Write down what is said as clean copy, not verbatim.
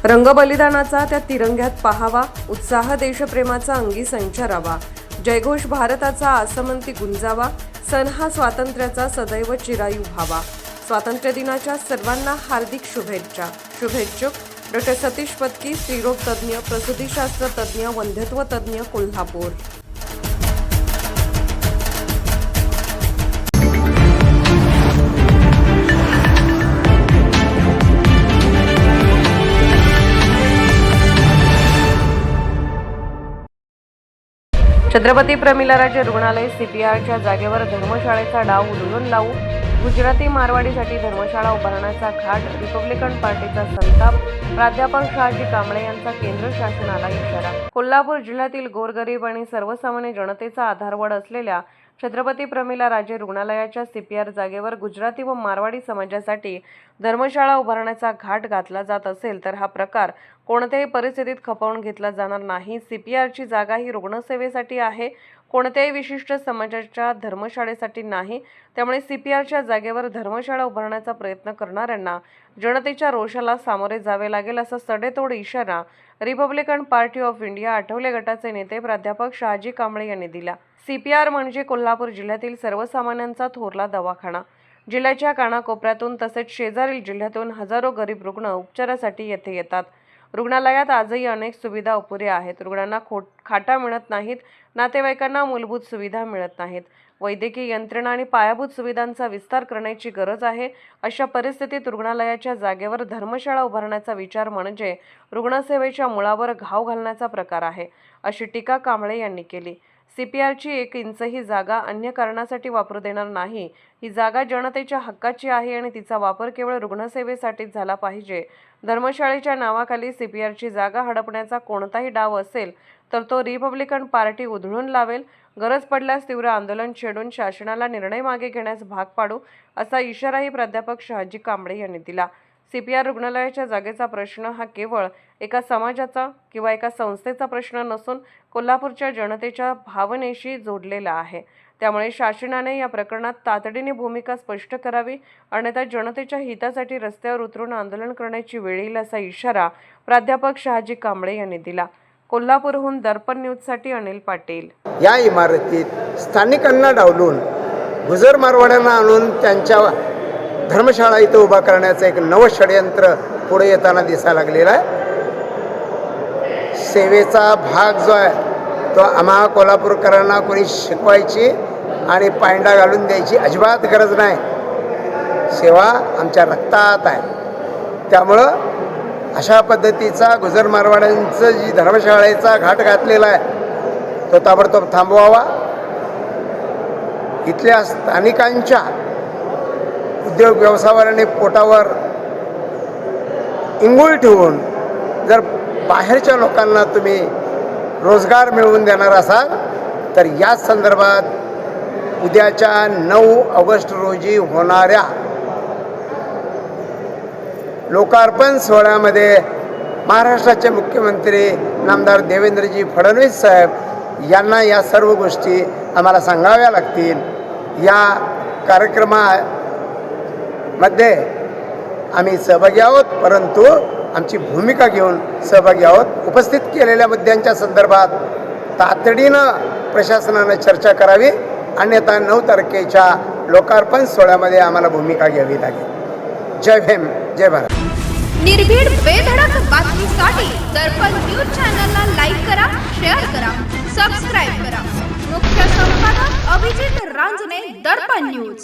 रंगबलिदानाचा त्या तिरंग्यात पाहावा, उत्साह देशप्रेमाचा अंगी संचारावा, जयघोष भारताचा आसमंती गुंजावा, सण हा स्वातंत्र्याचा सदैव चिरायू व्हावा। स्वातंत्र्य दिनाच्या सर्वांना हार्दिक शुभेच्छा। शुभेच्छुक डॉ. सतीश पत्की, स्त्रीरोग तज्ञ, प्रसूतीशास्त्र तज्ञ, वंध्यत्व तज्ञ, कोल्हापूर। छत्रपती प्रमिलाराजे रुग्णालय सीपीआरच्या जागेवर धर्मशाळेचा डाव उधळून लावू, गुजराती मारवाडीसाठी धर्मशाळा उभारण्याचा घाट, रिपब्लिकन पार्टीचा संताप, प्राध्यापक शहाजी कांबळे यांचा केंद्र शासनाला इशारा। कोल्हापूर जिल्ह्यातील गोरगरीब आणि सर्वसामान्य जनतेचा आधारवड असलेल्या छत्रपती प्रमिलाराजे रुग्णालयाच्या सीपीआर जागेवर गुजराती व मारवाडी समाजासाठी धर्मशाळा उभारण्याचा घाट घातला जात असेल तर हा प्रकार कोणत्याही परिस्थितीत खपवून घेतला जाणार नाही। सीपीआरची जागा ही रुग्णसेवेसाठी आहे, कोणत्याही विशिष्ट समाजाच्या धर्मशाळेसाठी नाही। त्यामुळे सीपीआरच्या जागेवर धर्मशाळा उभारण्याचा प्रयत्न करणाऱ्यांना जनतेच्या रोषाला सामोरे जावे लागेल, असा सडेतोड इशारा Republican party of India Athawale गटाचे नेते प्राध्यापक शहाजी कांबळे यांनी दिला। सीपीआर म्हणजे कोल्हापूर जिल्ह्यातील सर्वसामान्यांचा थोरला दवाखाना। जिल्ह्याच्या कानाकोपऱ्यातून तसेच शेजारील जिल्ह्यातून हजारो गरीब रुग्ण उपचारासाठी येथे येतात। रुग्णालयात आजही अनेक सुविधा अपुऱ्या आहेत। रुग्णांना खाटा मिळत नाहीत, नातेवाईकांना मूलभूत सुविधा मिळत नाहीत। वैद्यकीय यंत्रणा आणि पायाभूत सुविधांचा विस्तार करण्याची गरज आहे। अशा परिस्थितीत रुग्णालयाच्या जागेवर धर्मशाळा उभारण्याचा विचार म्हणजे रुग्णसेवेच्या मुळावर घाव घालण्याचा प्रकार आहे, अशी टीका कांबळे यांनी केली। सीपीआरची 1 इंचही जागा अन्य कारणासाठी वापरू देणार नाही। ही जागा जनतेच्या हक्काची आहे आणि तिचा वापर केवळ रुग्णसेवेसाठीच झाला पाहिजे। धर्मशाळेच्या नावाखाली सीपीआरची जागा हडपण्याचा कोणताही डाव असेल तर तो रिपब्लिकन पार्टी उधळून लावेल। गरज पडल्यास तीव्र आंदोलन छेडून शासनाला निर्णय मागे घेण्यास भाग पाडू, असा इशाराही प्राध्यापक शहाजी कांबळे यांनी दिला। सीपीआर रुग्णालयाच्या जागेचा प्रश्न हा केवळ एका समाजाचा किंवा एका संस्थेचा प्रश्न नसून कोल्हापूरच्या जनतेच्या भावनेशी जोडलेला आहे। त्यामुळे शासनाने या प्रकरणात तातडीने भूमिका स्पष्ट करावी, अन्यथा जनतेच्या हितासाठी रस्त्यावर उतरून आंदोलन करण्याची वेळ येईल, असा इशारा प्राध्यापक शहाजी कांबळे यांनी दिला। कोल्हापूरहून दर्पण न्यूजसाठी अनिल पाटील। या इमारतीत स्थानिकांना डावलून गुजर मारवाड्यांना आणून त्यांच्या धर्मशाळा इथं उभा करण्याचं एक नवं षडयंत्र पुढे येताना दिसायला लागलेला आहे। सेवेचा भाग जो आहे तो आम्हा कोल्हापूरकरांना कोणी शिकवायची आणि पायंडा घालून द्यायची अजिबात गरज नाही। सेवा आमच्या रक्तात आहे। त्यामुळं अशा पद्धतीचा गुजर मारवाड्यांचं जी धर्मशाळेचा घाट घातलेला आहे तो ताबडतोब थांबवावा। इथल्या स्थानिकांच्या उद्योग व्यवसायाने पोटावर इंगूळ ठेवून जर बाहेरच्या लोकांना तुम्ही रोजगार मिळवून देणार असाल तर या संदर्भात उद्याच्या 9 ऑगस्ट रोजी होणाऱ्या लोकार्पण सोहळ्यामध्ये महाराष्ट्राचे मुख्यमंत्री नामदार देवेंद्रजी फडणवीस साहेब यांना या सर्व गोष्टी आम्हाला सांगाव्या लागतील। या कार्यक्रमामध्ये आम्ही सहभागी आहोत, परंतु आमची भूमिका घेऊन सहभागी आहोत। उपस्थित केलेल्या मुद्द्यांच्या संदर्भात तातडीनं प्रशासनानं चर्चा करावी, अन्यथा 9 तारखेच्या लोकार्पण सोहळ्यामध्ये आम्हाला भूमिका घ्यावी लागेल। जय भीम, जय भारत। निर्भीड बेधडक बातमीसाठी दर्पण न्यूज चॅनलला लाईक करा, शेअर करा, सबस्क्राईब करा। मुख्य संपादक अभिजित रांजणे, दर्पण न्यूज।